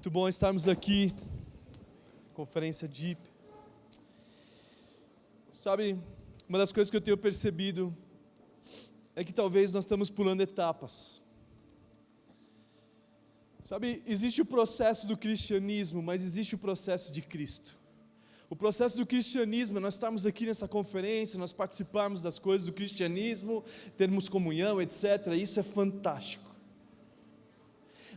Muito bom estarmos aqui, conferência Deep. Sabe, uma das coisas que eu tenho percebido é que talvez nós estamos pulando etapas. Sabe, existe o processo do cristianismo, mas existe o processo de Cristo. O processo do cristianismo é nós estarmos aqui nessa conferência, nós participarmos das coisas do cristianismo, termos comunhão, etc. Isso é fantástico.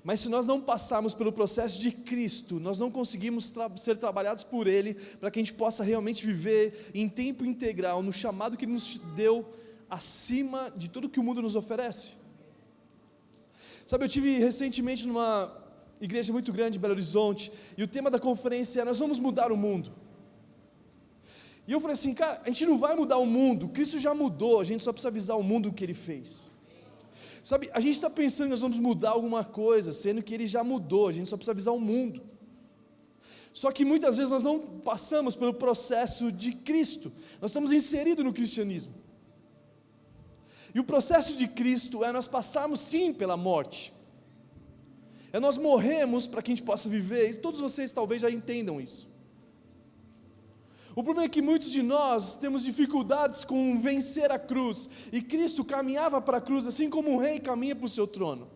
Mas se nós não passarmos pelo processo de Cristo, nós não conseguimos ser trabalhados por Ele, para que a gente possa realmente viver em tempo integral, no chamado que Ele nos deu, acima de tudo que o mundo nos oferece. Sabe, eu tive recentemente numa igreja muito grande em Belo Horizonte, e o tema da conferência é: nós vamos mudar o mundo. E eu falei assim, cara, a gente não vai mudar o mundo, Cristo já mudou, a gente só precisa avisar o mundo o que Ele fez. Sabe, a gente está pensando que nós vamos mudar alguma coisa, sendo que Ele já mudou, a gente só precisa avisar o mundo. Só que muitas vezes nós não passamos pelo processo de Cristo, nós estamos inseridos no cristianismo. E o processo de Cristo é nós passarmos sim pela morte, é nós morrermos para que a gente possa viver, e todos vocês talvez já entendam isso. O problema é que muitos de nós temos dificuldades com vencer a cruz, e Cristo caminhava para a cruz assim como um rei caminha para o seu trono,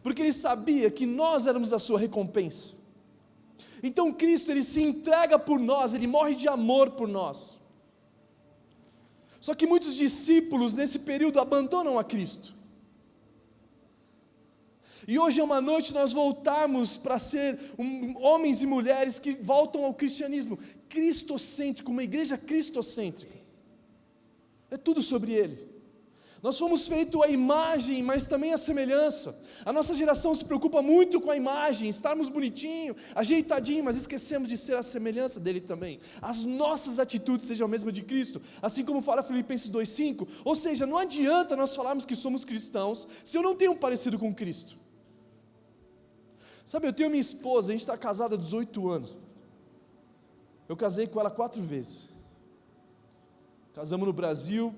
porque Ele sabia que nós éramos a sua recompensa. Então Cristo, Ele se entrega por nós, Ele morre de amor por nós. Só que muitos discípulos nesse período abandonam a Cristo. E hoje é uma noite nós voltarmos para ser homens e mulheres que voltam ao cristianismo cristocêntrico, uma igreja cristocêntrica. É tudo sobre Ele. Nós fomos feitos à imagem, mas também à semelhança. A nossa geração se preocupa muito com a imagem, estarmos bonitinho, ajeitadinho, mas esquecemos de ser a semelhança dele também. As nossas atitudes sejam a mesma de Cristo, assim como fala Filipenses 2,5. Ou seja, não adianta nós falarmos que somos cristãos se eu não tenho um parecido com Cristo. Sabe, eu tenho minha esposa, a gente está casado há 18 anos. Eu casei com ela 4 vezes. Casamos no Brasil,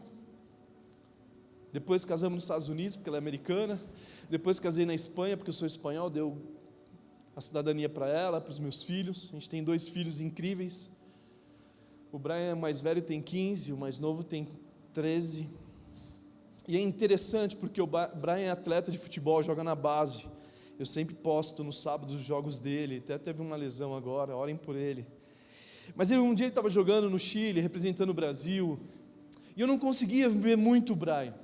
depois casamos nos Estados Unidos, porque ela é americana, depois casei na Espanha, porque eu sou espanhol, deu a cidadania para ela, para os meus filhos. A gente tem 2 filhos incríveis. O Brian é mais velho, tem 15, o mais novo tem 13. E é interessante, porque o Brian é atleta de futebol, joga na base. Eu sempre posto no sábado os jogos dele, até teve uma lesão agora, orem por ele. Mas um dia ele estava jogando no Chile, representando o Brasil, e eu não conseguia ver muito o Brian.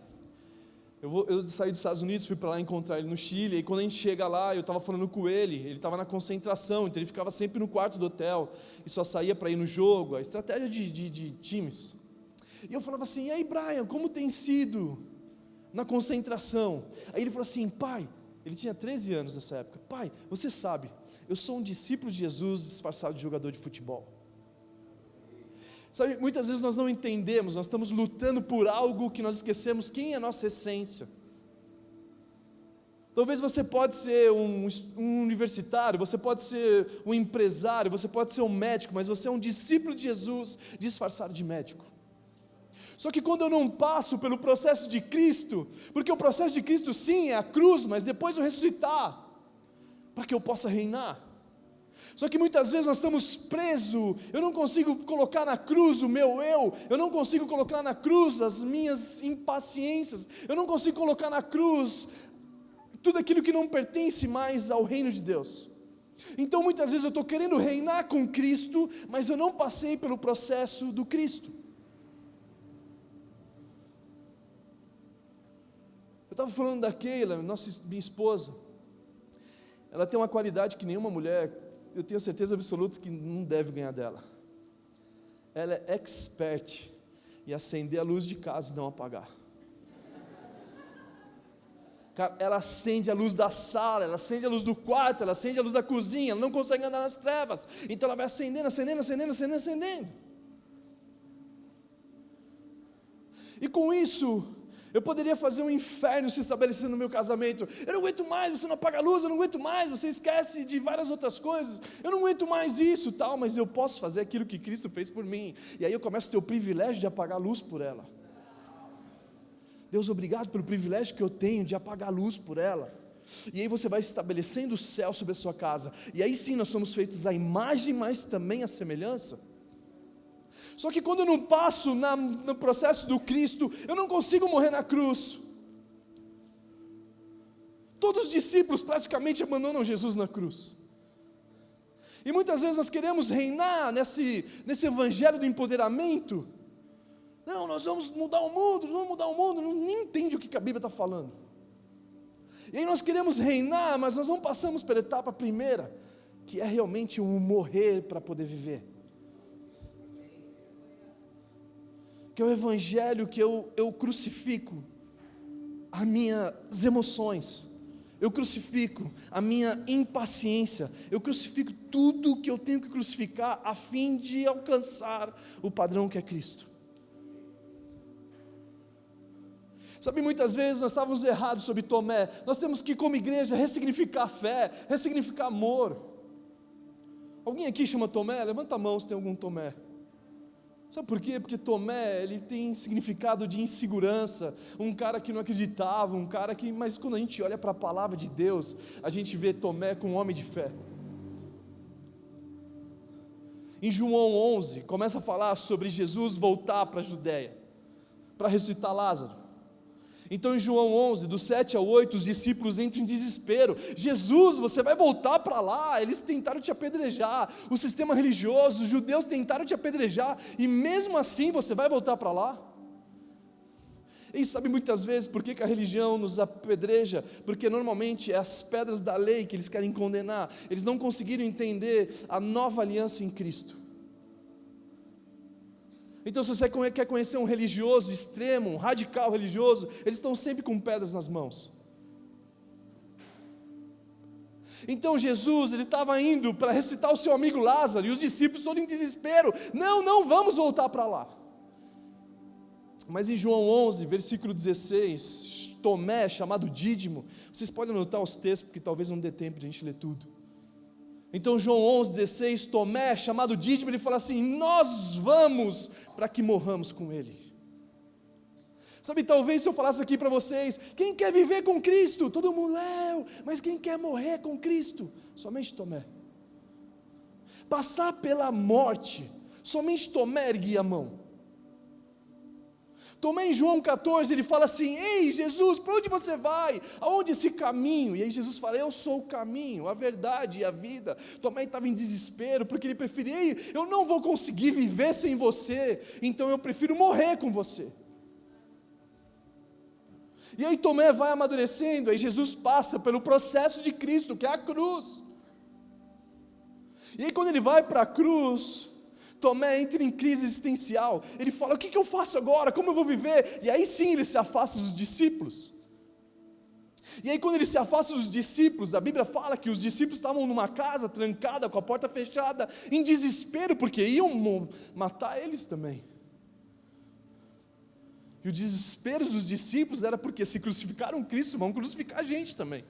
Eu saí dos Estados Unidos, fui para lá encontrar ele no Chile, e quando a gente chega lá, eu estava falando com ele estava na concentração, então ele ficava sempre no quarto do hotel, e só saía para ir no jogo, a estratégia de times. E eu falava assim: e aí Brian, como tem sido na concentração? Aí ele falou assim: pai, ele tinha 13 anos nessa época, pai, você sabe, eu sou um discípulo de Jesus disfarçado de jogador de futebol. Sabe, muitas vezes nós não entendemos, nós estamos lutando por algo que nós esquecemos quem é a nossa essência. Talvez você pode ser um universitário, você pode ser um empresário, você pode ser um médico, mas você é um discípulo de Jesus disfarçado de médico. Só que quando eu não passo pelo processo de Cristo, porque o processo de Cristo sim é a cruz, mas depois eu ressuscitar, para que eu possa reinar. Só que muitas vezes nós estamos presos, eu não consigo colocar na cruz o meu eu não consigo colocar na cruz as minhas impaciências, eu não consigo colocar na cruz tudo aquilo que não pertence mais ao reino de Deus. Então muitas vezes eu estou querendo reinar com Cristo, mas eu não passei pelo processo do Cristo. Eu estava falando da Keila, minha esposa, ela tem uma qualidade que nenhuma mulher, eu tenho certeza absoluta que não deve ganhar dela. Ela é expert em acender a luz de casa e não apagar. Cara, ela acende a luz da sala, ela acende a luz do quarto, ela acende a luz da cozinha, ela não consegue andar nas trevas, então ela vai acendendo. E com isso, eu poderia fazer um inferno se estabelecendo no meu casamento. Eu não aguento mais, você não apaga a luz, eu não aguento mais, você esquece de várias outras coisas, eu não aguento mais isso, tal, mas eu posso fazer aquilo que Cristo fez por mim, e aí eu começo a ter o privilégio de apagar a luz por ela. Deus, obrigado pelo privilégio que eu tenho de apagar a luz por ela. E aí você vai estabelecendo o céu sobre a sua casa. E aí sim nós somos feitos à imagem, mas também à semelhança. Só que quando eu não passo no processo do Cristo, eu não consigo morrer na cruz. Todos os discípulos praticamente abandonam Jesus na cruz. E muitas vezes nós queremos reinar nesse evangelho do empoderamento. Não, nós vamos mudar o mundo, nem entende o que a Bíblia está falando. E aí nós queremos reinar, mas nós não passamos pela etapa primeira, que é realmente um morrer para poder viver. Que é o evangelho que eu crucifico as minhas emoções, eu crucifico a minha impaciência, eu crucifico tudo que eu tenho que crucificar a fim de alcançar o padrão que é Cristo. Sabe, muitas vezes nós estávamos errados sobre Tomé. Nós temos que, como igreja, ressignificar a fé, ressignificar amor. Alguém aqui chama Tomé? Levanta a mão se tem algum Tomé. Sabe por quê? Porque Tomé, ele tem significado de insegurança, um cara que não acreditava, um cara que... Mas quando a gente olha para a palavra de Deus, a gente vê Tomé como um homem de fé. Em João 11, começa a falar sobre Jesus voltar para a Judéia, para ressuscitar Lázaro. Então em João 11, do 7 ao 8, os discípulos entram em desespero. Jesus, você vai voltar para lá? Eles tentaram te apedrejar, o sistema religioso, os judeus tentaram te apedrejar, e mesmo assim você vai voltar para lá? E sabe muitas vezes por que a religião nos apedreja? Porque normalmente é as pedras da lei que eles querem condenar. Eles não conseguiram entender a nova aliança em Cristo. Então, se você quer conhecer um religioso extremo, um radical religioso, eles estão sempre com pedras nas mãos. Então Jesus, ele estava indo para ressuscitar o seu amigo Lázaro, e os discípulos todos em desespero, não vamos voltar para lá. Mas em João 11, versículo 16, Tomé, chamado Dídimo, vocês podem anotar os textos, porque talvez não dê tempo de a gente ler tudo. Então João 11, 16, Tomé, chamado Dídimo, ele fala assim, nós vamos para que morramos com ele. Sabe, talvez se eu falasse aqui para vocês, quem quer viver com Cristo? Todo mundo, mas quem quer morrer com Cristo? Somente Tomé. Passar pela morte, somente Tomé erguia a mão. Tomé em João 14, ele fala assim, ei Jesus, para onde você vai? Aonde esse caminho? E aí Jesus fala, eu sou o caminho, a verdade e a vida. Tomé estava em desespero, porque ele preferia, eu não vou conseguir viver sem você, então eu prefiro morrer com você. E aí Tomé vai amadurecendo, aí Jesus passa pelo processo de Cristo, que é a cruz. E aí quando ele vai para a cruz, Tomé entra em crise existencial, ele fala, o que eu faço agora, como eu vou viver? E aí sim ele se afasta dos discípulos. E aí quando ele se afasta dos discípulos, a Bíblia fala que os discípulos estavam numa casa trancada, com a porta fechada, em desespero, porque iam matar eles também. E o desespero dos discípulos era porque se crucificaram Cristo, vão crucificar a gente também.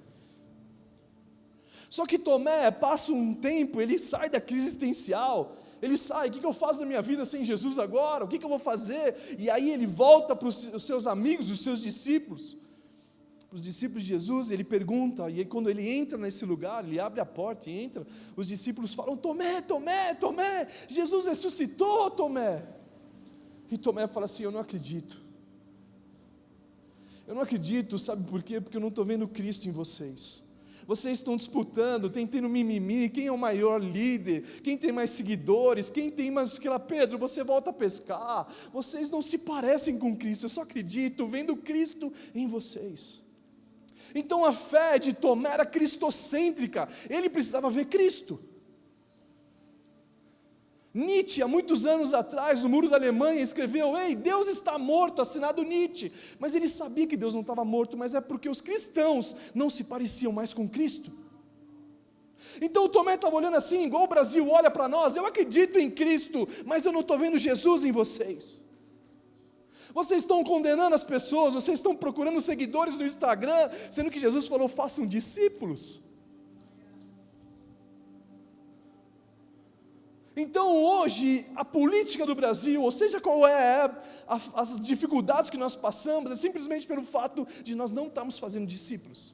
Só que Tomé passa um tempo, ele sai da crise existencial, ele sai, o que eu faço na minha vida sem Jesus agora? O que eu vou fazer? E aí ele volta para os seus amigos, os seus discípulos, para os discípulos de Jesus, ele pergunta, e aí quando ele entra nesse lugar, ele abre a porta e entra, os discípulos falam, Tomé, Jesus ressuscitou, Tomé. E Tomé fala assim, eu não acredito, sabe por quê? Porque eu não estou vendo Cristo em vocês. Vocês estão disputando, tem tendo mimimi, quem é o maior líder, quem tem mais seguidores, quem tem mais que lá, Pedro, você volta a pescar, vocês não se parecem com Cristo, eu só acredito vendo Cristo em vocês. Então a fé de Tomé era cristocêntrica, ele precisava ver Cristo. Nietzsche, há muitos anos atrás, no muro da Alemanha, escreveu, ei, Deus está morto, assinado Nietzsche, mas ele sabia que Deus não estava morto, mas é porque os cristãos não se pareciam mais com Cristo. Então o Tomé estava olhando assim, igual o Brasil olha para nós, eu acredito em Cristo, mas eu não estou vendo Jesus em vocês. Vocês estão condenando as pessoas, vocês estão procurando seguidores no Instagram, sendo que Jesus falou, façam discípulos. Então hoje, a política do Brasil, ou seja qual é as dificuldades que nós passamos, é simplesmente pelo fato de nós não estarmos fazendo discípulos.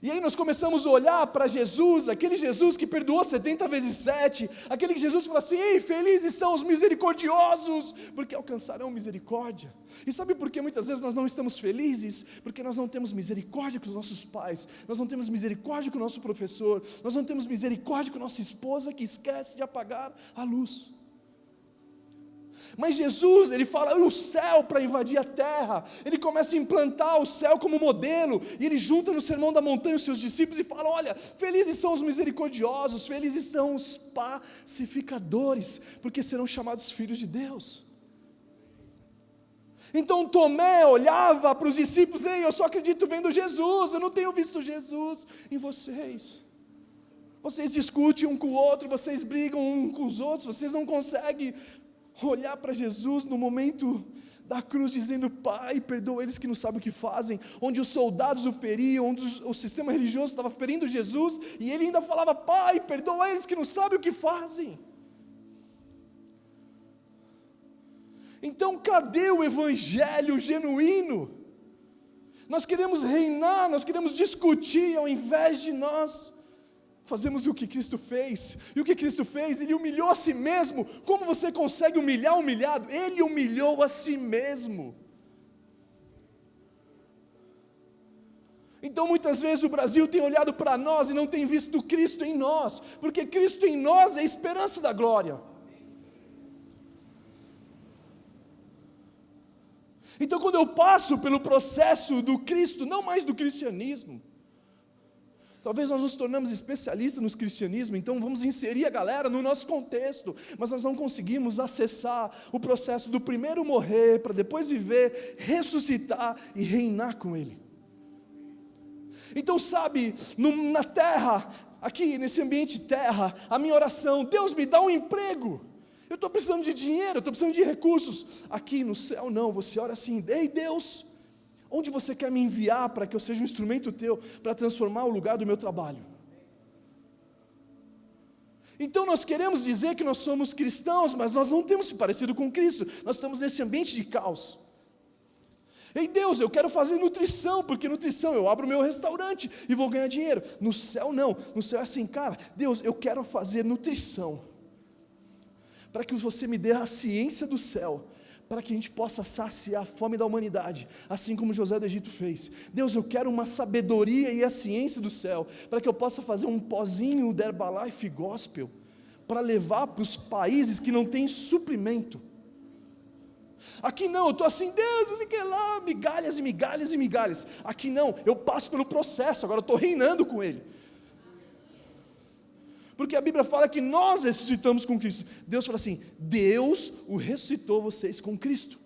E aí nós começamos a olhar para Jesus, aquele Jesus que perdoou 70 vezes 7, aquele que Jesus falou assim: ei, felizes são os misericordiosos, porque alcançarão misericórdia. E sabe por que muitas vezes nós não estamos felizes? Porque nós não temos misericórdia com os nossos pais, nós não temos misericórdia com o nosso professor, nós não temos misericórdia com a nossa esposa que esquece de apagar a luz. Mas Jesus, ele fala o céu para invadir a terra, ele começa a implantar o céu como modelo, e ele junta no Sermão da Montanha os seus discípulos e fala: olha, felizes são os misericordiosos, felizes são os pacificadores, porque serão chamados filhos de Deus. Então Tomé olhava para os discípulos: ei, eu só acredito vendo Jesus, eu não tenho visto Jesus em vocês. Vocês discutem um com o outro, vocês brigam um com os outros, vocês não conseguem olhar para Jesus no momento da cruz, dizendo: Pai, perdoa eles que não sabem o que fazem, onde os soldados o feriam, onde o sistema religioso estava ferindo Jesus, e ele ainda falava: Pai, perdoa eles que não sabem o que fazem. Então cadê o evangelho genuíno? Nós queremos reinar, nós queremos discutir, ao invés de nós fazemos o que Cristo fez. E o que Cristo fez? Ele humilhou a si mesmo. Como você consegue humilhar o humilhado? Ele humilhou a si mesmo. Então muitas vezes o Brasil tem olhado para nós e não tem visto Cristo em nós, porque Cristo em nós é a esperança da glória. Então quando eu passo pelo processo do Cristo, não mais do cristianismo, talvez nós nos tornamos especialistas no cristianismo, então vamos inserir a galera no nosso contexto, mas nós não conseguimos acessar o processo do primeiro morrer, para depois viver, ressuscitar e reinar com Ele. Então sabe, na terra, aqui nesse ambiente terra, a minha oração: Deus me dá um emprego, eu estou precisando de dinheiro, eu estou precisando de recursos. Aqui no céu não, você ora assim: ei Deus, onde você quer me enviar para que eu seja um instrumento teu, para transformar o lugar do meu trabalho? Então nós queremos dizer que nós somos cristãos, mas nós não temos se parecido com Cristo, nós estamos nesse ambiente de caos. Ei Deus, eu quero fazer nutrição, porque nutrição, eu abro meu restaurante e vou ganhar dinheiro. No céu não, no céu é assim: cara, Deus, eu quero fazer nutrição, para que você me dê a ciência do céu, para que a gente possa saciar a fome da humanidade, assim como José do Egito fez. Deus, eu quero uma sabedoria e a ciência do céu, para que eu possa fazer um pozinho da Herbalife Gospel, para levar para os países que não têm suprimento. Aqui não, eu estou assim: Deus, fique lá, migalhas e migalhas e migalhas. Aqui não, eu passo pelo processo, agora eu estou reinando com Ele. Porque a Bíblia fala que nós ressuscitamos com Cristo. Deus fala assim: Deus o ressuscitou vocês com Cristo.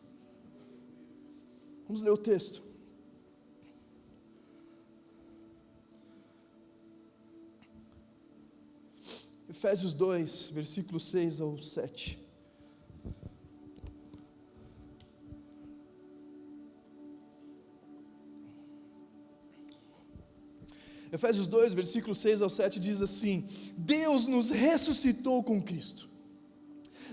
Vamos ler o texto. Efésios 2, versículos 6 ao 7. Efésios 2, versículos 6 ao 7 diz assim: Deus nos ressuscitou com Cristo.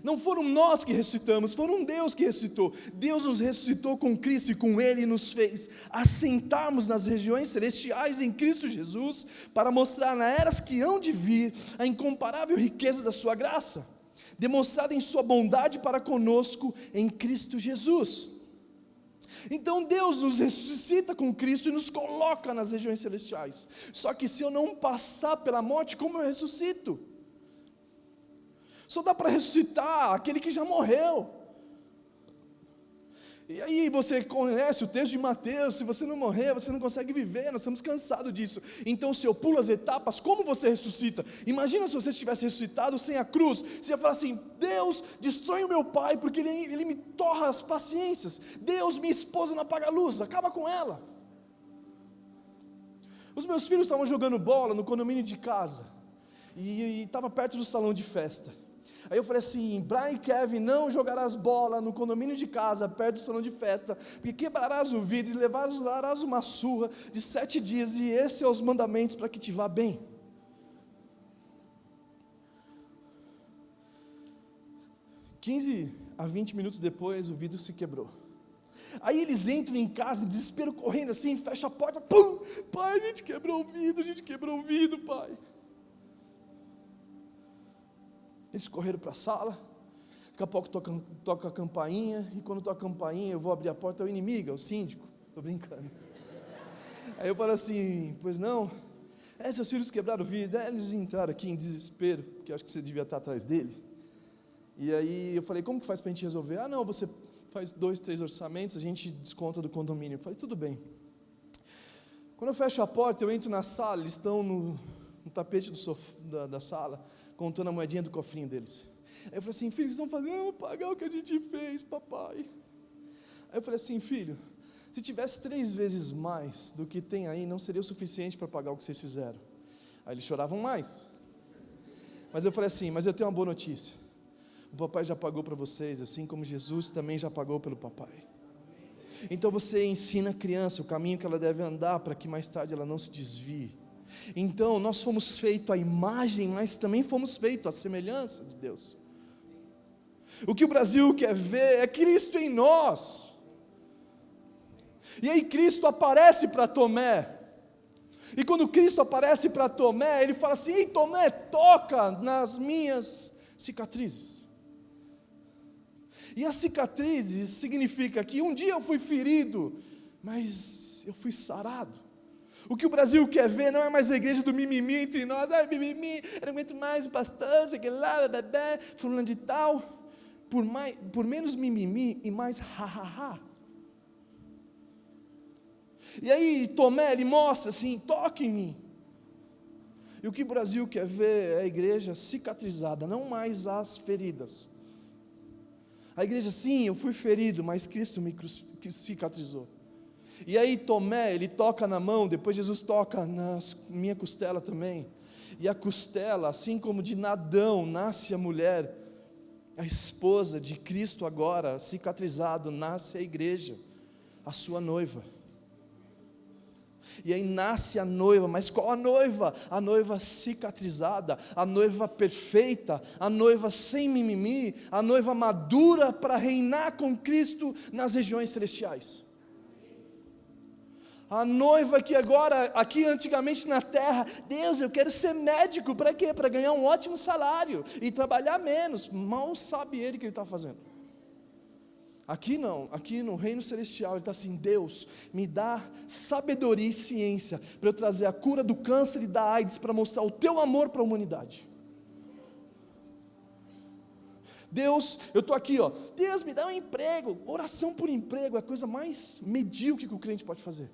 Não foram nós que ressuscitamos, foram Deus que ressuscitou. Deus nos ressuscitou com Cristo e com Ele nos fez assentarmos nas regiões celestiais em Cristo Jesus, para mostrar na eras que hão de vir a incomparável riqueza da sua graça, demonstrada em sua bondade para conosco em Cristo Jesus. Então Deus nos ressuscita com Cristo e nos coloca nas regiões celestiais. Só que se eu não passar pela morte, como eu ressuscito? Só dá para ressuscitar aquele que já morreu. E aí você conhece o texto de Mateus: se você não morrer, você não consegue viver. Nós estamos cansados disso. Então se eu pulo as etapas, como você ressuscita? Imagina se você tivesse ressuscitado sem a cruz. Você ia falar assim: Deus, destrói o meu pai, porque ele me torra as paciências. Deus, minha esposa não apaga a luz, acaba com ela. Os meus filhos estavam jogando bola no condomínio de casa, e estava perto do salão de festa. Aí eu falei assim: Brian e Kevin, não jogarás bola no condomínio de casa, perto do salão de festa, porque quebrarás o vidro e levarás uma surra de 7 dias, e esses são os mandamentos para que te vá bem. (15 a 20 minutos depois, o vidro se quebrou. Aí eles entram em casa, em desespero, correndo assim, fecha a porta, pum, pai, a gente quebrou o vidro, pai. Eles correram para a sala, daqui a pouco toca a campainha, e quando toca a campainha, eu vou abrir a porta, é o inimigo, é o síndico, estou brincando. Aí eu falo assim, pois não, seus filhos quebraram o vidro, eles entraram aqui em desespero, porque eu acho que você devia estar atrás dele. E aí eu falei, como que faz para a gente resolver? Não, você faz 2, 3 orçamentos, a gente desconta do condomínio. Eu falei, tudo bem. Quando eu fecho a porta, eu entro na sala, eles estão no tapete da sala, contando a moedinha do cofrinho deles. Aí eu falei assim, filho, o que vocês estão fazendo? Vamos pagar o que a gente fez, papai. Aí eu falei assim, filho, se tivesse 3 vezes mais do que tem aí, não seria o suficiente para pagar o que vocês fizeram. Aí eles choravam mais. Mas eu falei assim, mas eu tenho uma boa notícia. O papai já pagou para vocês, assim como Jesus também já pagou pelo papai. Então você ensina a criança o caminho que ela deve andar, para que mais tarde ela não se desvie. Então nós fomos feitos à imagem, mas também fomos feitos à semelhança de Deus. O que o Brasil quer ver é Cristo em nós. E aí Cristo aparece para Tomé. E quando Cristo aparece para Tomé, ele fala assim, ei Tomé, toca nas minhas cicatrizes. E as cicatrizes significa que um dia eu fui ferido, mas eu fui sarado. O que o Brasil quer ver não é mais a igreja do mimimi entre nós, mimimi, eu não aguento mais o pastor, sei lá, bebê, fulano de tal, por menos mimimi e mais ha. E aí Tomé, ele mostra assim, toque em mim. E o que o Brasil quer ver é a igreja cicatrizada, não mais as feridas. A igreja, sim, eu fui ferido, mas Cristo me cicatrizou. E aí Tomé, ele toca na mão, depois Jesus toca na minha costela também. E a costela, assim como de Adão nasce a mulher, a esposa de Cristo agora, cicatrizado, nasce a igreja, a sua noiva. E aí nasce a noiva, mas qual a noiva? A noiva cicatrizada, a noiva perfeita, a noiva sem mimimi, a noiva madura para reinar com Cristo nas regiões celestiais. A noiva que agora, aqui antigamente na terra, Deus, eu quero ser médico, para quê? Para ganhar um ótimo salário e trabalhar menos, mal sabe ele o que ele está fazendo. Aqui não, aqui no reino celestial, ele está assim, Deus, me dá sabedoria e ciência, para eu trazer a cura do câncer e da AIDS, para mostrar o teu amor para a humanidade. Deus, eu estou aqui, Deus me dá um emprego, oração por emprego, é a coisa mais medíocre que o crente pode fazer.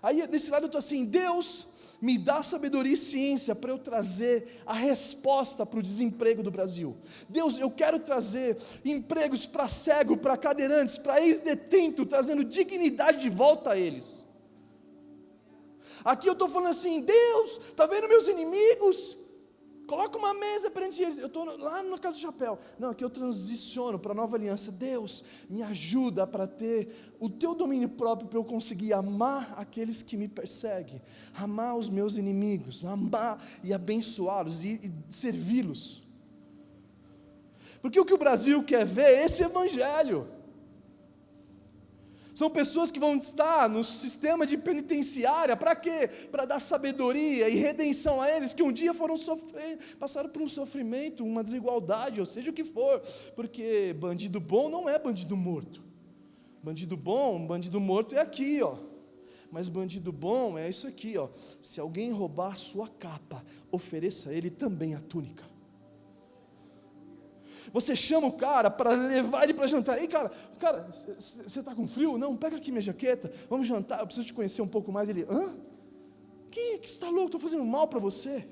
Aí desse lado eu estou assim, Deus, me dá sabedoria e ciência para eu trazer a resposta para o desemprego do Brasil. Deus, eu quero trazer empregos para cego, para cadeirantes, para ex-detento, trazendo dignidade de volta a eles. Aqui eu estou falando assim, Deus, está vendo meus inimigos? Coloca uma mesa perante eles. Eu estou lá na casa do chapéu. Não, aqui eu transiciono para a nova aliança. Deus, me ajuda para ter o teu domínio próprio, para eu conseguir amar aqueles que me perseguem, amar os meus inimigos, amar e abençoá-los e servi-los. Porque o que o Brasil quer ver é esse evangelho. São pessoas que vão estar no sistema de penitenciária, para quê? Para dar sabedoria e redenção a eles, que um dia foram passaram por um sofrimento, uma desigualdade, ou seja o que for, porque bandido bom não é bandido morto. Bandido bom, bandido morto é aqui, mas bandido bom é isso aqui, se alguém roubar a sua capa, ofereça a ele também a túnica. Você chama o cara para levar ele para jantar. Ei, cara, você está com frio? Não, pega aqui minha jaqueta, vamos jantar, eu preciso te conhecer um pouco mais. Ele, hã? Que você está louco, estou fazendo mal para você.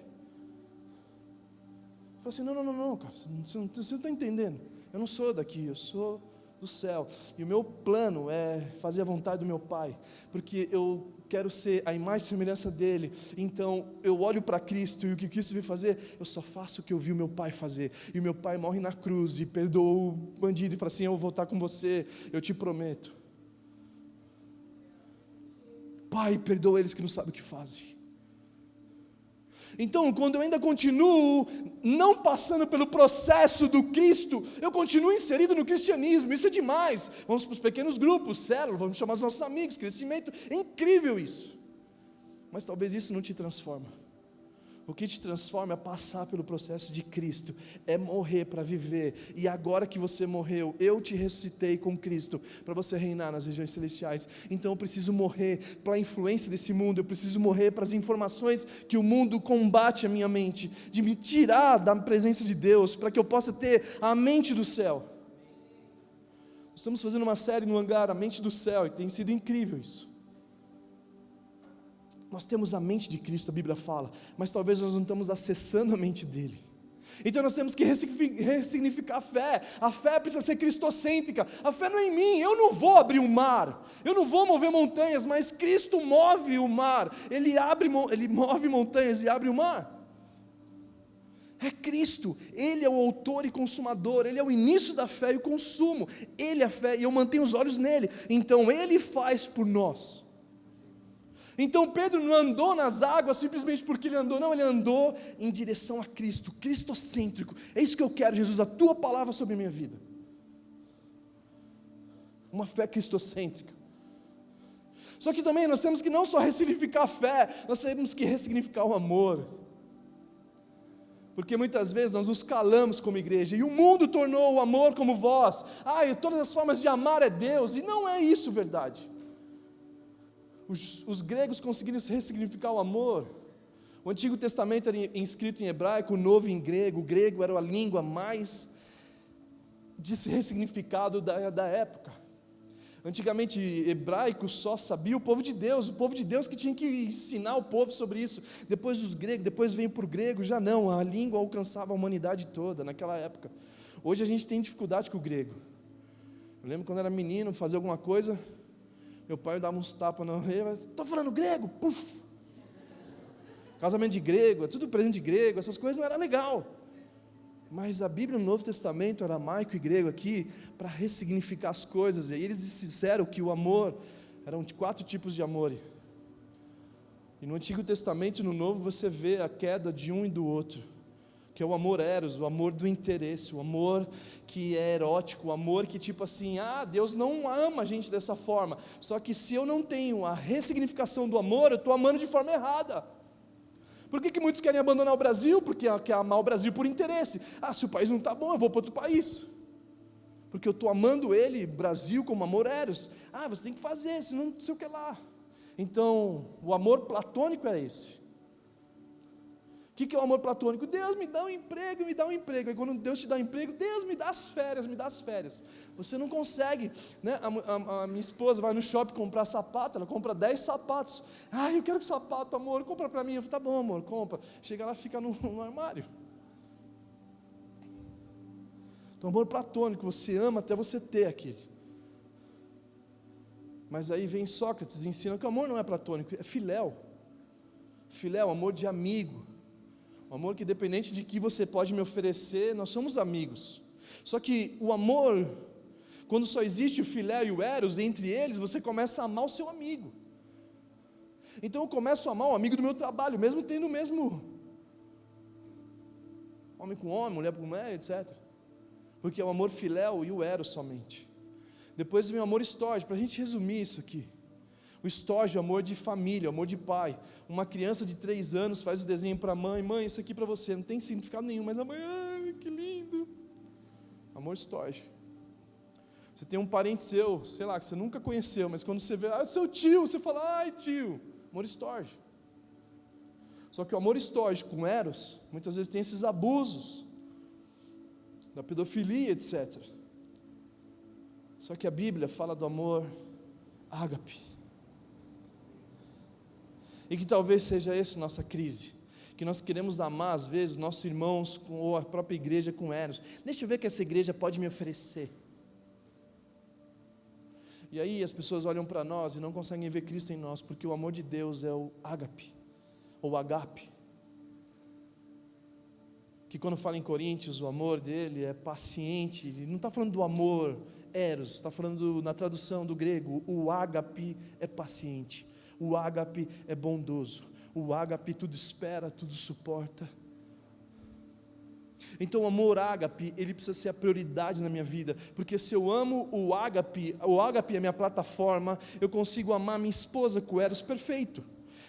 Eu falei assim, não, cara, você não está entendendo. Eu não sou daqui, eu sou do céu. E o meu plano é fazer a vontade do meu Pai, porque eu quero ser a imagem e semelhança dele. Então eu olho para Cristo, e o que Cristo veio fazer, eu só faço o que eu vi o meu Pai fazer. E o meu Pai morre na cruz e perdoa o bandido e fala assim, eu vou estar com você, eu te prometo. Pai, perdoa eles que não sabem o que fazem. Então, quando eu ainda continuo não passando pelo processo do Cristo, eu continuo inserido no cristianismo, isso é demais. Vamos para os pequenos grupos, célula, vamos chamar os nossos amigos, crescimento, é incrível isso. Mas talvez isso não te transforma. O que te transforma é passar pelo processo de Cristo, é morrer para viver, e agora que você morreu, eu te ressuscitei com Cristo, para você reinar nas regiões celestiais. Então eu preciso morrer para a influência desse mundo, eu preciso morrer para as informações que o mundo combate a minha mente, de me tirar da presença de Deus, para que eu possa ter a mente do céu. Estamos fazendo uma série no Hangar, a mente do céu, e tem sido incrível isso. Nós temos a mente de Cristo, a Bíblia fala, mas talvez nós não estamos acessando a mente dele. Então nós temos que ressignificar a fé precisa ser cristocêntrica, a fé não é em mim, eu não vou abrir o mar, eu não vou mover montanhas, mas Cristo move o mar, Ele move montanhas e abre o mar. É Cristo, Ele é o autor e consumador, Ele é o início da fé e o consumo, Ele é a fé e eu mantenho os olhos nele, então Ele faz por nós. Então Pedro não andou nas águas simplesmente porque ele andou, não, ele andou em direção a Cristo, cristocêntrico. É isso que eu quero, Jesus, a tua palavra sobre a minha vida. Uma fé cristocêntrica. Só que também nós temos que não só ressignificar a fé, nós temos que ressignificar o amor. Porque muitas vezes nós nos calamos como igreja, e o mundo tornou o amor como voz. Todas as formas de amar é Deus, e não é isso verdade. Os gregos conseguiram ressignificar o amor. O Antigo Testamento era escrito em hebraico, o Novo em grego. O grego era a língua mais ressignificado da época. Antigamente, hebraico só sabia o povo de Deus que tinha que ensinar o povo sobre isso. Depois os gregos, depois veio para o grego, já não, a língua alcançava a humanidade toda naquela época. Hoje a gente tem dificuldade com o grego. Eu lembro quando era menino, fazer alguma coisa, meu pai dava uns tapas na orelha, estou falando grego, puf! Casamento de grego, tudo presente de grego, essas coisas não era legal. Mas a Bíblia no Novo Testamento, aramaico e grego aqui, para ressignificar as coisas, e aí eles disseram que o amor, eram 4 tipos de amor. E no Antigo Testamento e no Novo você vê a queda de um e do outro, que é o amor eros, o amor do interesse, o amor que é erótico, o amor que tipo assim, Deus não ama a gente dessa forma, só que se eu não tenho a ressignificação do amor, eu estou amando de forma errada. Por que muitos querem abandonar o Brasil? Porque quer amar o Brasil por interesse. Se o país não está bom, eu vou para outro país, porque eu estou amando ele, Brasil, como amor eros. Você tem que fazer, senão não sei o que lá. Então, o amor platônico é esse. O que é o amor platônico? Deus me dá um emprego, me dá um emprego. Aí quando Deus te dá um emprego, Deus me dá as férias, me dá as férias. Você não consegue, né? A minha esposa vai no shopping comprar sapato, ela compra 10 sapatos. Eu quero sapato, amor, compra para mim. Eu falo, tá bom, amor, compra. Chega lá, fica no armário. Então, amor platônico, você ama até você ter aquele. Mas aí vem Sócrates e ensina que o amor não é platônico, é filéu. Filéu, amor de amigo. Um amor que independente de que você pode me oferecer, nós somos amigos. Só que o amor, quando só existe o filé e o eros, entre eles, você começa a amar o seu amigo. Então eu começo a amar o amigo do meu trabalho, mesmo tendo o mesmo homem com homem, mulher com mulher, etc. Porque é o amor filéu e o eros somente. Depois vem o amor estógio, para a gente resumir isso aqui. O estógio, amor de família, amor de pai. Uma criança de 3 anos faz o desenho para a mãe, isso aqui para você, não tem significado nenhum, mas a mãe, que lindo. Amor estógio. Você tem um parente seu, sei lá, que você nunca conheceu, mas quando você vê, seu tio, você fala, tio, amor estógio. Só que o amor estógio com eros, muitas vezes tem esses abusos, da pedofilia, etc. Só que a Bíblia fala do amor ágape. E que talvez seja essa nossa crise, que nós queremos amar às vezes nossos irmãos ou a própria igreja com eros. Deixa eu ver o que essa igreja pode me oferecer. E aí as pessoas olham para nós e não conseguem ver Cristo em nós, porque o amor de Deus é o ágape, ou agape, que quando fala em Coríntios, o amor dele é paciente. Ele não está falando do amor eros, está falando na tradução do grego, o ágape é paciente. O ágape é bondoso. O ágape tudo espera, tudo suporta. Então o amor ágape, ele precisa ser a prioridade na minha vida, porque se eu amo o ágape é a minha plataforma, eu consigo amar minha esposa com o eros perfeito,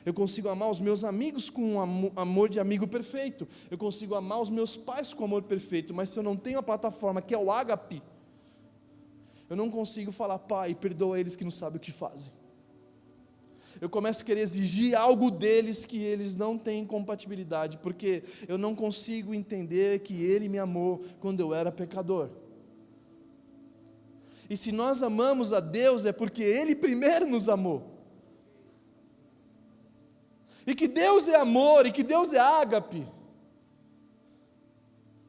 eu consigo amar os meus amigos com amor de amigo perfeito, eu consigo amar os meus pais com amor perfeito, mas se eu não tenho a plataforma que é o ágape, eu não consigo falar: Pai, perdoa eles que não sabem o que fazem. Eu começo a querer exigir algo deles que eles não têm compatibilidade, porque eu não consigo entender que Ele me amou quando eu era pecador. E se nós amamos a Deus é porque Ele primeiro nos amou. E que Deus é amor, e que Deus é ágape.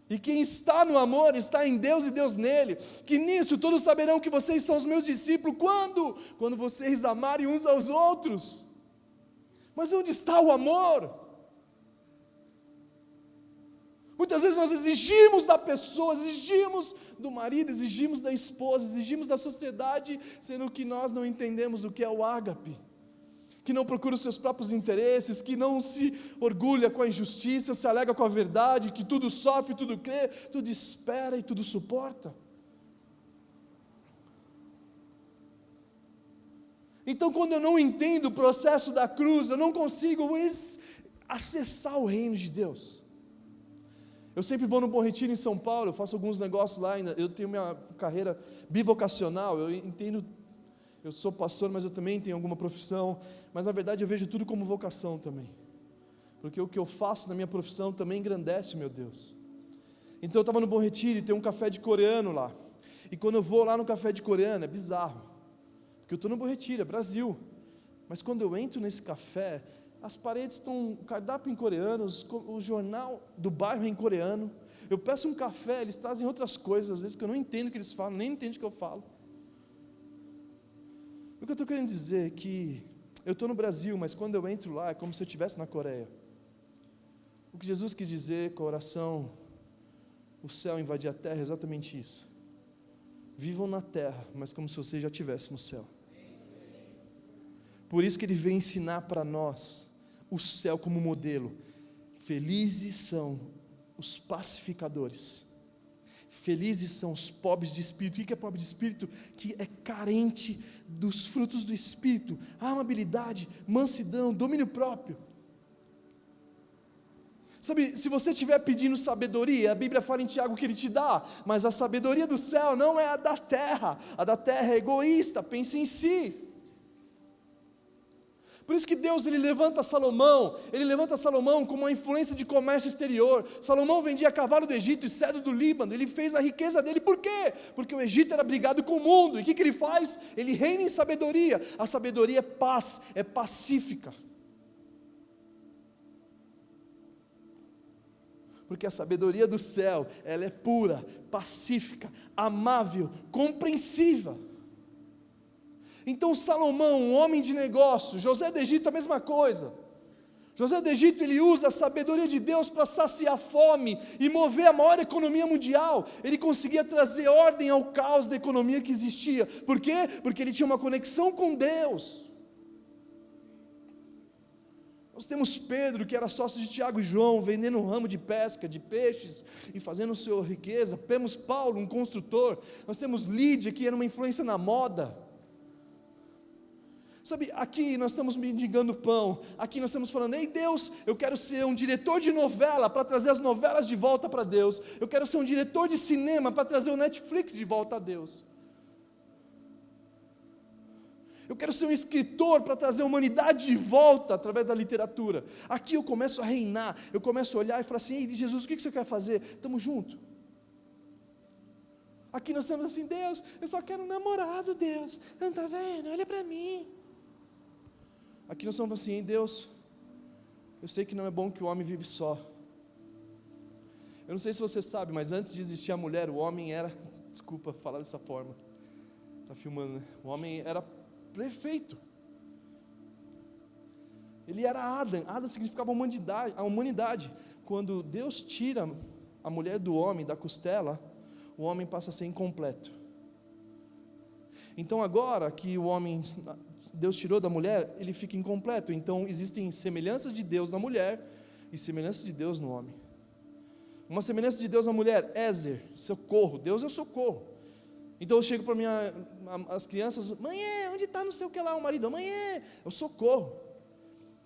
E quem está no amor está em Deus e Deus nele. Que nisso todos saberão que vocês são os meus discípulos. Quando? Quando vocês amarem uns aos outros. Mas onde está o amor? Muitas vezes nós exigimos da pessoa, exigimos do marido, exigimos da esposa, exigimos da sociedade, sendo que nós não entendemos o que é o ágape. Que não procura os seus próprios interesses, que não se orgulha com a injustiça, se alega com a verdade, que tudo sofre, tudo crê, tudo espera e tudo suporta. Então, quando eu não entendo o processo da cruz, eu não consigo acessar o reino de Deus. Eu sempre vou no Bom Retiro em São Paulo, eu faço alguns negócios lá, eu tenho minha carreira bivocacional, eu entendo. Eu sou pastor, mas eu também tenho alguma profissão, mas na verdade eu vejo tudo como vocação também, porque o que eu faço na minha profissão também engrandece o meu Deus. Então eu estava no Bom Retiro e tem um café de coreano lá, e quando eu vou lá no café de coreano, é bizarro, porque eu estou no Bom Retiro, é Brasil, mas quando eu entro nesse café, as paredes estão, o cardápio em coreano, o jornal do bairro é em coreano, eu peço um café, eles trazem outras coisas, às vezes que eu não entendo o que eles falam, nem entendo o que eu falo. O que eu estou querendo dizer é que eu estou no Brasil, mas quando eu entro lá é como se eu estivesse na Coreia. O que Jesus quis dizer com a oração, o céu invadir a terra, é exatamente isso. Vivam na terra, mas como se você já estivesse no céu. Por isso que Ele vem ensinar para nós o céu como modelo. Felizes são os pacificadores. Felizes são os pobres de espírito. O que é pobre de espírito? Que é carente dos frutos do espírito, amabilidade, mansidão, domínio próprio. Sabe, se você estiver pedindo sabedoria, a Bíblia fala em Tiago que Ele te dá, mas a sabedoria do céu não é a da terra é egoísta, pensa em si. Por isso que Deus ele levanta Salomão como uma influência de comércio exterior. Salomão vendia cavalo do Egito e cedro do Líbano, ele fez a riqueza dele, por quê? Porque o Egito era brigado com o mundo, e o que ele faz? Ele reina em sabedoria, a sabedoria é paz, é pacífica. Porque a sabedoria do céu, ela é pura, pacífica, amável, compreensiva. Então Salomão, um homem de negócio, José do Egito a mesma coisa. José do Egito ele usa a sabedoria de Deus para saciar a fome e mover a maior economia mundial. Ele conseguia trazer ordem ao caos da economia que existia. Por quê? Porque ele tinha uma conexão com Deus. Nós temos Pedro, que era sócio de Tiago e João, vendendo um ramo de pesca, de peixes, e fazendo sua riqueza. Temos Paulo, um construtor. Nós temos Lídia, que era uma influência na moda. Sabe, aqui nós estamos mendigando pão, aqui nós estamos falando: ei Deus, eu quero ser um diretor de novela, para trazer as novelas de volta para Deus. Eu quero ser um diretor de cinema, para trazer o Netflix de volta a Deus. Eu quero ser um escritor, para trazer a humanidade de volta, através da literatura. Aqui eu começo a reinar, eu começo a olhar e falar assim: ei Jesus, o que você quer fazer? Estamos juntos. Aqui nós estamos assim: Deus, eu só quero um namorado, Deus, não está vendo? Olha para mim. Aqui nós estamos assim: Deus, eu sei que não é bom que o homem vive só. Eu não sei se você sabe, mas antes de existir a mulher, o homem era, desculpa falar dessa forma, está filmando, né? O homem era perfeito. Ele era Adão significava a humanidade. Quando Deus tira a mulher do homem, da costela, o homem passa a ser incompleto. Então agora que o homem Deus tirou da mulher, ele fica incompleto. Então existem semelhanças de Deus na mulher e semelhanças de Deus no homem. Uma semelhança de Deus na mulher, Ézer, socorro. Deus é o socorro. Então eu chego para as crianças, mãe, onde está não sei o que lá, o marido, mãe, eu socorro.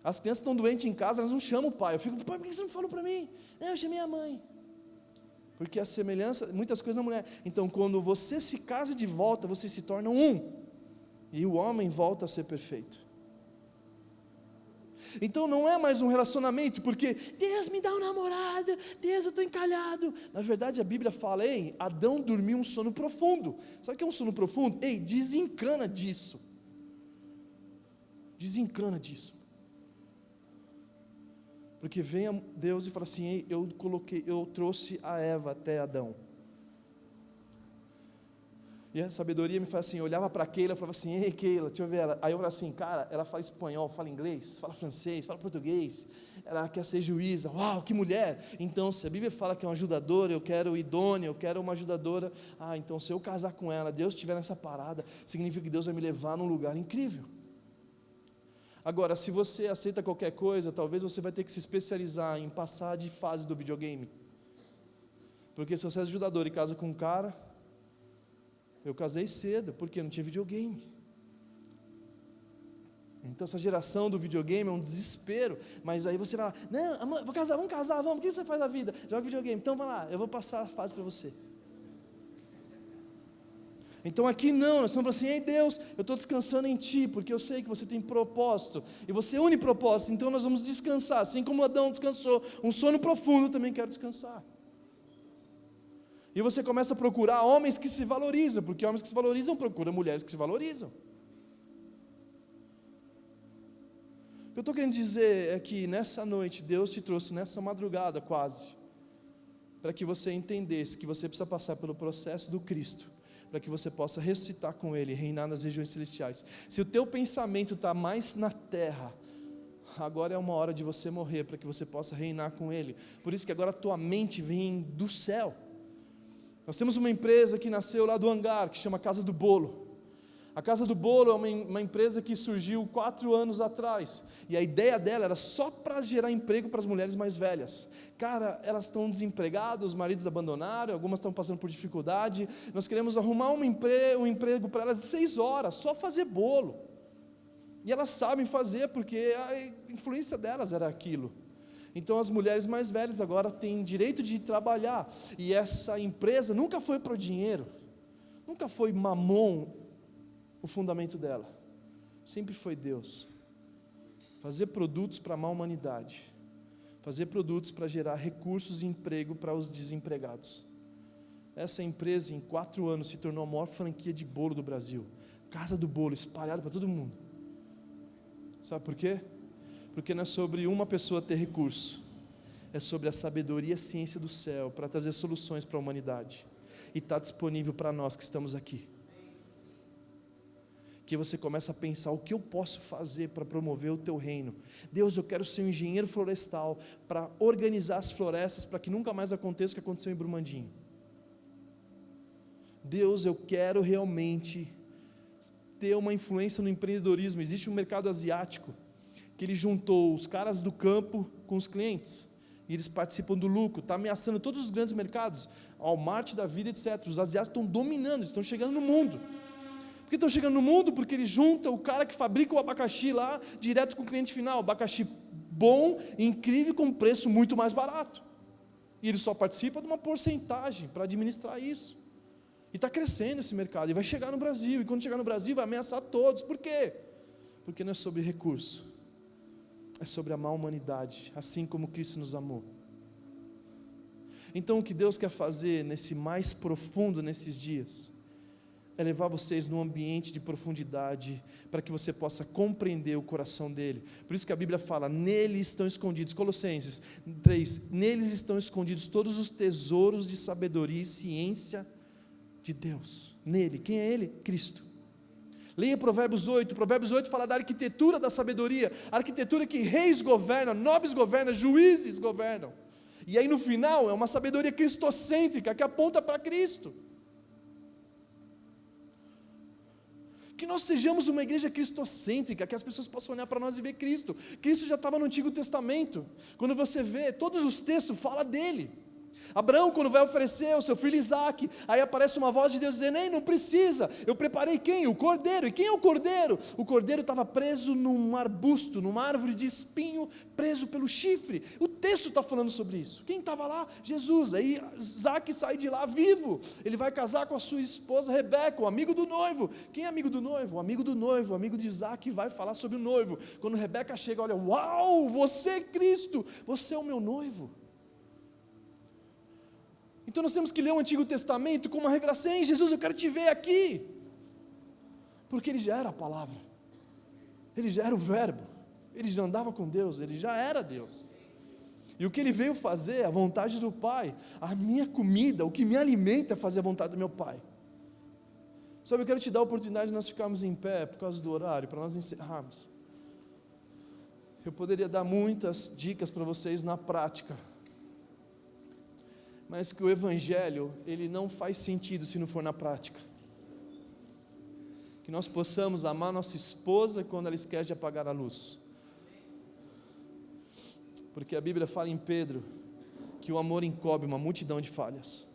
As crianças estão doentes em casa, elas não chamam o pai. Eu fico, pai, por que você não falou para mim? Não, eu chamei a mãe. Porque a semelhança, muitas coisas na mulher. Então quando você se casa de volta, você se torna um. E o homem volta a ser perfeito. Então não é mais um relacionamento, porque Deus me dá um namorado, Deus eu estou encalhado. Na verdade a Bíblia fala, ei, Adão dormiu um sono profundo. Sabe o que é um sono profundo? Ei, desencana disso. Desencana disso. Porque vem Deus e fala assim, ei, eu trouxe a Eva até Adão. E a sabedoria me faz assim, eu olhava para Keila e falava assim, ei Keila, deixa eu ver ela. Aí eu falava assim, cara, ela fala espanhol, fala inglês, fala francês, fala português, ela quer ser juíza, uau, que mulher. Então se a Bíblia fala que é uma ajudadora, eu quero idônea, eu quero uma ajudadora, então se eu casar com ela, Deus estiver nessa parada, significa que Deus vai me levar num lugar incrível. Agora, se você aceita qualquer coisa, talvez você vai ter que se especializar em passar de fase do videogame. Porque se você é ajudador e casa com um cara, eu casei cedo, porque não tinha videogame. Então essa geração do videogame é um desespero, mas aí você vai lá, não, amor, vamos casar, vamos, o que você faz da vida? Joga videogame, então vai lá, eu vou passar a fase para você. Então aqui não, nós estamos falando assim, ei Deus, eu estou descansando em Ti, porque eu sei que você tem propósito, e você une propósito, então nós vamos descansar, assim como Adão descansou, um sono profundo, eu também quero descansar. E você começa a procurar homens que se valorizam, porque homens que se valorizam procuram mulheres que se valorizam. O que eu estou querendo dizer é que nessa noite, Deus te trouxe nessa madrugada quase, para que você entendesse que você precisa passar pelo processo do Cristo, para que você possa ressuscitar com Ele, reinar nas regiões celestiais. Se o teu pensamento está mais na terra, agora é uma hora de você morrer, para que você possa reinar com Ele. Por isso que agora a tua mente vem do céu. Nós temos uma empresa que nasceu lá do hangar, que chama Casa do Bolo. A Casa do Bolo é uma empresa que surgiu 4 anos atrás, e a ideia dela era só para gerar emprego para as mulheres mais velhas. Cara, elas estão desempregadas, os maridos abandonaram, algumas estão passando por dificuldade, nós queremos arrumar um emprego para elas de 6 horas, só fazer bolo. E elas sabem fazer, porque a influência delas era aquilo. Então as mulheres mais velhas agora têm direito de trabalhar, e essa empresa nunca foi para o dinheiro, nunca foi mamon o fundamento dela, sempre foi Deus, fazer produtos para amar a humanidade, fazer produtos para gerar recursos e emprego para os desempregados. Essa empresa em 4 anos se tornou a maior franquia de bolo do Brasil, Casa do Bolo, espalhada para todo mundo. Sabe por quê? Porque não é sobre uma pessoa ter recurso, é sobre a sabedoria e a ciência do céu, para trazer soluções para a humanidade, e está disponível para nós que estamos aqui. Que você começa a pensar, o que eu posso fazer para promover o teu reino? Deus, eu quero ser um engenheiro florestal, para organizar as florestas, para que nunca mais aconteça o que aconteceu em Brumadinho. Deus, eu quero realmente ter uma influência no empreendedorismo. Existe um mercado asiático, que ele juntou os caras do campo com os clientes, e eles participam do lucro, está ameaçando todos os grandes mercados, Walmart da vida, etc. Os asiáticos estão dominando, eles estão chegando no mundo. Por que estão chegando no mundo? Porque ele junta o cara que fabrica o abacaxi lá, direto com o cliente final, abacaxi bom, incrível, com preço muito mais barato, e ele só participa de uma porcentagem, para administrar isso, e está crescendo esse mercado, e vai chegar no Brasil, e quando chegar no Brasil vai ameaçar todos. Por quê? Porque não é sobre recurso, é sobre amar a humanidade, assim como Cristo nos amou. Então o que Deus quer fazer nesse mais profundo, nesses dias, é levar vocês num ambiente de profundidade, para que você possa compreender o coração dele. Por isso que a Bíblia fala, nele estão escondidos, Colossenses 3, neles estão escondidos todos os tesouros de sabedoria e ciência de Deus. Nele, quem é ele? Cristo. Leia Provérbios 8, Provérbios 8 fala da arquitetura da sabedoria, a arquitetura que reis governam, nobres governam, juízes governam, e aí no final é uma sabedoria cristocêntrica, que aponta para Cristo, Que nós sejamos uma igreja cristocêntrica, que as pessoas possam olhar para nós e ver Cristo. Cristo já estava no Antigo Testamento. Quando você vê, todos os textos falam dele. Abraão, quando vai oferecer o seu filho Isaque, aí aparece uma voz de Deus dizendo: ei, não precisa, eu preparei quem? O cordeiro. E quem é o cordeiro? O cordeiro estava preso num arbusto, numa árvore de espinho, preso pelo chifre. O texto está falando sobre isso. Quem estava lá? Jesus. Aí Isaque sai de lá vivo, ele vai casar com a sua esposa Rebeca, o amigo do noivo. Quem é amigo do noivo? O amigo do noivo, o amigo de Isaque, vai falar sobre o noivo. Quando Rebeca chega, olha, uau, você é Cristo, você é o meu noivo. Então nós temos que ler o Antigo Testamento com uma revelação: ei, Jesus, eu quero te ver aqui, porque ele já era a palavra, ele já era o verbo, ele já andava com Deus, ele já era Deus, e o que ele veio fazer, a vontade do Pai, a minha comida, o que me alimenta é fazer a vontade do meu Pai. Sabe, eu quero te dar a oportunidade de nós ficarmos em pé, por causa do horário, para nós encerrarmos. Eu poderia dar muitas dicas para vocês na prática, mas que o Evangelho, ele não faz sentido se não for na prática. Que nós possamos amar nossa esposa quando ela esquece de apagar a luz, porque a Bíblia fala em Pedro, que o amor encobre uma multidão de falhas.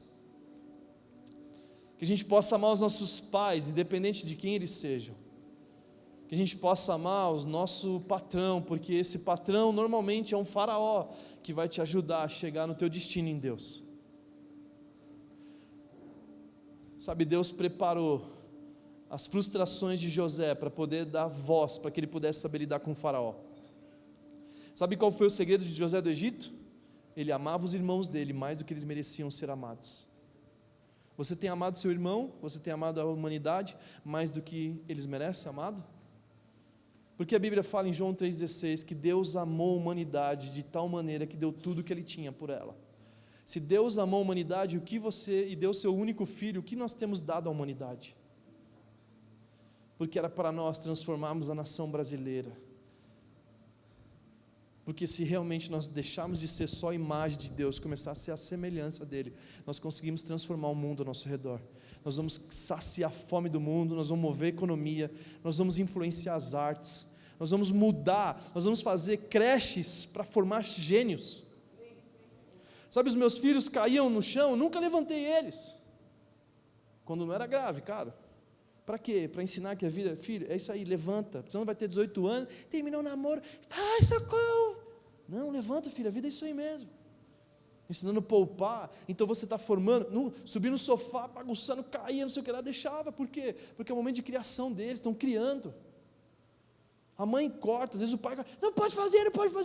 Que a gente possa amar os nossos pais, independente de quem eles sejam. Que a gente possa amar o nosso patrão, porque esse patrão normalmente é um faraó, que vai te ajudar a chegar no teu destino em Deus. Sabe, Deus preparou as frustrações de José para poder dar voz, para que ele pudesse saber lidar com o faraó. Sabe qual foi o segredo de José do Egito? Ele amava os irmãos dele mais do que eles mereciam ser amados. Você tem amado seu irmão? Você tem amado a humanidade mais do que eles merecem ser amado? Porque a Bíblia fala em João 3,16 que Deus amou a humanidade de tal maneira que deu tudo o que ele tinha por ela. Se Deus amou a humanidade, e deu seu único filho, o que nós temos dado à humanidade? Porque era para nós transformarmos a nação brasileira. Porque se realmente nós deixarmos de ser só a imagem de Deus, começar a ser a semelhança dEle, nós conseguimos transformar o mundo ao nosso redor. Nós vamos saciar a fome do mundo, nós vamos mover a economia, nós vamos influenciar as artes, nós vamos mudar, nós vamos fazer creches para formar gênios. Sabe, os meus filhos caíam no chão, eu nunca levantei eles, quando não era grave, cara. Para quê? Para ensinar que a vida, filho, é isso aí, levanta, você não vai ter 18 anos, terminou o namoro, ai, socorro, não, levanta, filho, a vida é isso aí mesmo, ensinando a poupar. Então você está formando, subir no sofá, bagunçando, caía, não sei o que lá, deixava, por quê? Porque é o momento de criação deles, estão criando. A mãe corta, às vezes o pai, não pode fazer,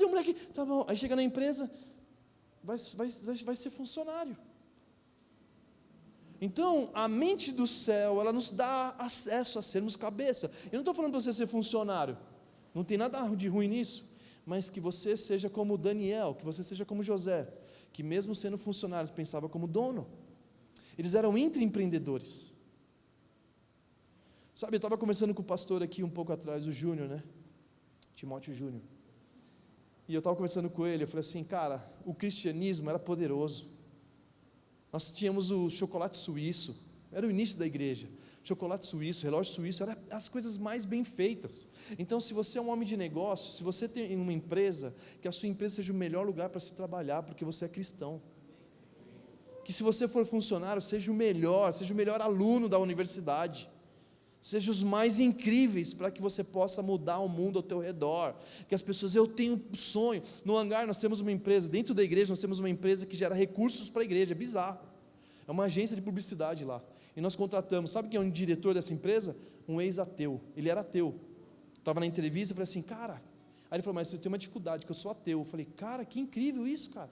o moleque, tá bom, aí chega na empresa, vai ser funcionário. Então, a mente do céu, ela nos dá acesso a sermos cabeça. Eu não estou falando para você ser funcionário, não tem nada de ruim nisso, mas que você seja como Daniel, que você seja como José, que mesmo sendo funcionário, pensava como dono. Eles eram intraempreendedores. Sabe, eu estava conversando com o pastor aqui um pouco atrás, o Júnior, né? Timóteo Júnior. E eu estava conversando com ele, eu falei assim, cara, o cristianismo era poderoso. Nós tínhamos o chocolate suíço, era o início da igreja. Chocolate suíço, relógio suíço, eram as coisas mais bem feitas. Então, se você é um homem de negócio, se você tem uma empresa, que a sua empresa seja o melhor lugar para se trabalhar, porque você é cristão. Que se você for funcionário, seja o melhor aluno da universidade. Seja os mais incríveis, para que você possa mudar o mundo ao teu redor, que as pessoas, eu tenho um sonho. No hangar nós temos uma empresa, dentro da igreja nós temos uma empresa que gera recursos para a igreja, é bizarro, é uma agência de publicidade lá, e nós contratamos, sabe quem é o diretor dessa empresa? Um ex-ateu, ele era ateu, estava na entrevista, eu falei assim, cara, aí ele falou, mas eu tenho uma dificuldade, que eu sou ateu. Eu falei, cara, que incrível isso, cara,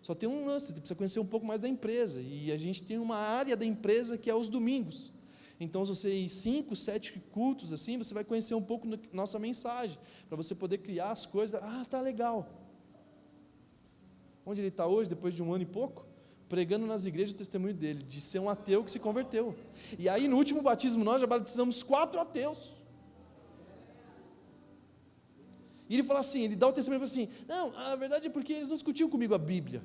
só tem um lance, você precisa conhecer um pouco mais da empresa, e a gente tem uma área da empresa que é os domingos. Então, se você ir 5, 7 cultos assim, você vai conhecer um pouco da nossa mensagem, para você poder criar as coisas. Ah, tá legal. Onde ele está hoje, depois de 1 ano e pouco? Pregando nas igrejas o testemunho dele, de ser um ateu que se converteu. E aí, no último batismo, nós já batizamos 4 ateus. E ele fala assim, ele dá o testemunho e fala assim, não, a verdade é porque eles não discutiam comigo a Bíblia,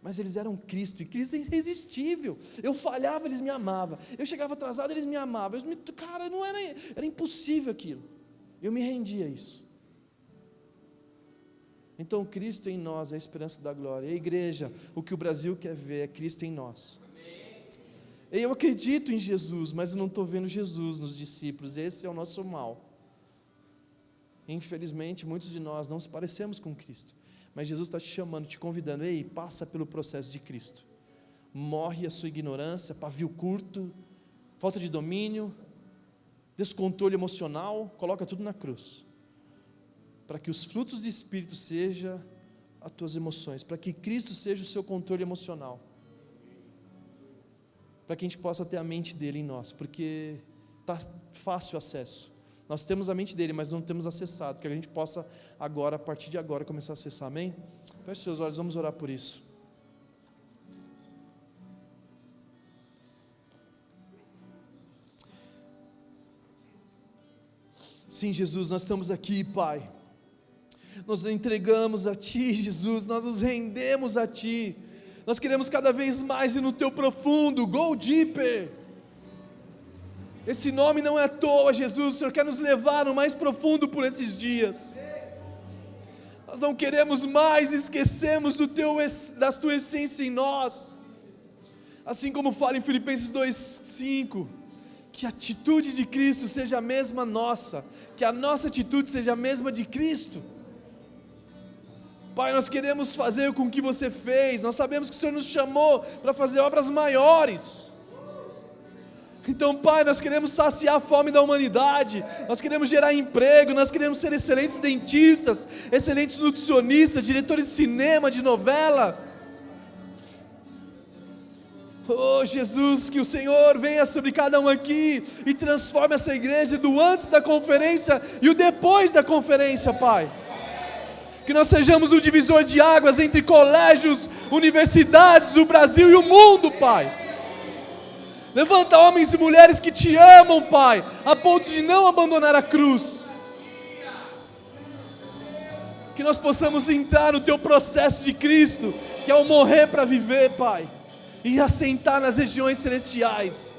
mas eles eram Cristo, e Cristo é irresistível. Eu falhava, eles me amavam, eu chegava atrasado, eles me amavam, cara, não era impossível aquilo, eu me rendia a isso. Então Cristo em nós é a esperança da glória. E a igreja, o que o Brasil quer ver é Cristo em nós. Eu acredito em Jesus, mas eu não estou vendo Jesus nos discípulos. Esse é o nosso mal. Infelizmente, muitos de nós não se parecemos com Cristo, mas Jesus está te chamando, te convidando. Ei, passa pelo processo de Cristo. Morre a sua ignorância, pavio curto, falta de domínio, descontrole emocional, coloca tudo na cruz, para que os frutos do Espírito sejam as tuas emoções, para que Cristo seja o seu controle emocional, para que a gente possa ter a mente dele em nós, porque está fácil o acesso. Nós temos a mente dele, mas não temos acessado, que a gente possa agora, a partir de agora, começar a acessar, amém? Feche seus olhos, vamos orar por isso. Sim, Jesus, nós estamos aqui, Pai, nós nos entregamos a Ti, Jesus, nós nos rendemos a Ti, nós queremos cada vez mais ir no Teu profundo, go deeper. Esse nome não é à toa, Jesus, o Senhor quer nos levar no mais profundo por esses dias. Nós não queremos mais esquecermos da Tua essência em nós, assim como fala em Filipenses 2:5, que a atitude de Cristo seja a mesma nossa, que a nossa atitude seja a mesma de Cristo. Pai, nós queremos fazer com o que você fez, nós sabemos que o Senhor nos chamou para fazer obras maiores. Então, Pai, nós queremos saciar a fome da humanidade, nós queremos gerar emprego, nós queremos ser excelentes dentistas, excelentes nutricionistas, diretores de cinema, de novela. Oh Jesus, que o Senhor venha sobre cada um aqui e transforme essa igreja do antes da conferência e o depois da conferência, Pai. Que nós sejamos o divisor de águas entre colégios, universidades, o Brasil e o mundo, Pai. Levanta homens e mulheres que te amam, Pai, a ponto de não abandonar a cruz. Que nós possamos entrar no Teu processo de Cristo, que é o morrer para viver, Pai, e assentar nas regiões celestiais.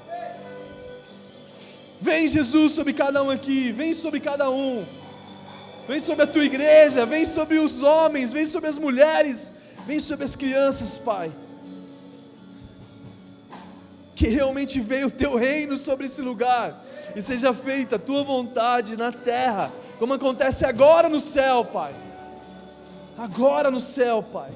Vem, Jesus, sobre cada um aqui, vem sobre cada um. Vem sobre a Tua igreja, vem sobre os homens, vem sobre as mulheres, vem sobre as crianças, Pai. Que realmente venha o Teu reino sobre esse lugar, e seja feita a Tua vontade na terra, como acontece agora no céu, Pai. Agora no céu, Pai.